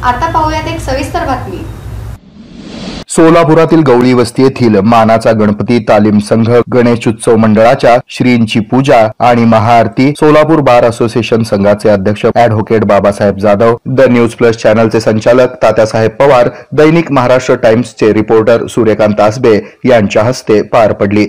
आता पाहूयात एक सविस्तर बातमी। सोलापुरातील गवळी वस्ती येथील मानाचा गणपती तालीम संघ गणेशोत्सव मंडळाच्या श्रींची पूजा आणि महाआरती सोलापूर बार असोसिएशन संघाचे अध्यक्ष advocate Babasaheb Jadhav, the news plus चॅनलचे संचालक तात्यासाहेब पवार, दैनिक महाराष्ट्र टाइम्सचे रिपोर्टर सूर्यकांत आसबे यांच्या हस्ते पार पडली।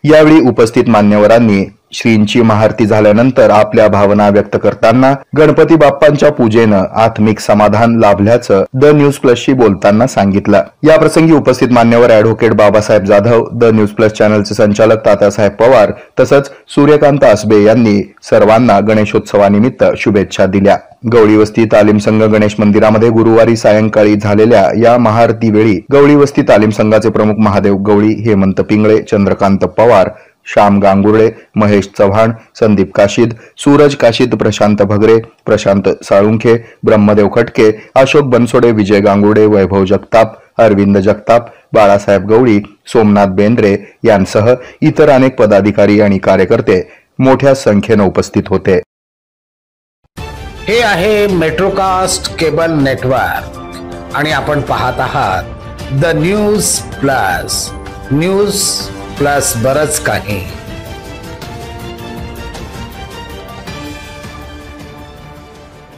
यावेळी उपस्थित मान्यवरांनी श्रींची महाआरती झाल्यानंतर आपल्या भावना व्यक्त करताना गणपती बाप्पांच्या पूजेनं आत्मिक समाधान लाभल्याचं द न्यूज प्लसशी बोलताना सांगितलं। या प्रसंगी उपस्थित मान्यवर advocate Babasaheb Jadhav, the news plus चॅनलचे संचालक तात्यासाहेब पवार तसंच सूर्यकांत आसबे यांनी सर्वांना गणेशोत्सवानिमित्त शुभेच्छा दिल्या। गवळी वस्ती तालीम संघ गणेश मंदिरामध्ये गुरुवारी सायंकाळी झालेल्या या महाआरतीवेळी गवळी वस्ती तालीम संघाचे प्रमुख महादेव गवळी, हेमंत पिंगळे, चंद्रकांत पवार, श्याम गांगुर्डे, महेश चव्हाण, संदीप काशीद, सूरज काशीद, प्रशांत भगरे, प्रशांत साळुंखे, ब्रह्मदेव खटके, अशोक बनसोडे, विजय गांगुर्डे, वैभव जगताप, अरविंद जगताप, बाळासाहेब गवळी, सोमनाथ बेंद्रे यांसह इतर अनेक पदाधिकारी आणि कार्यकर्ते मोठ्या संख्येने उपस्थित होते। हे आहे मेट्रोकास्ट केबल नेटवर्क आणि आपण पाहत आहात द न्यूज प्लस बरच काही।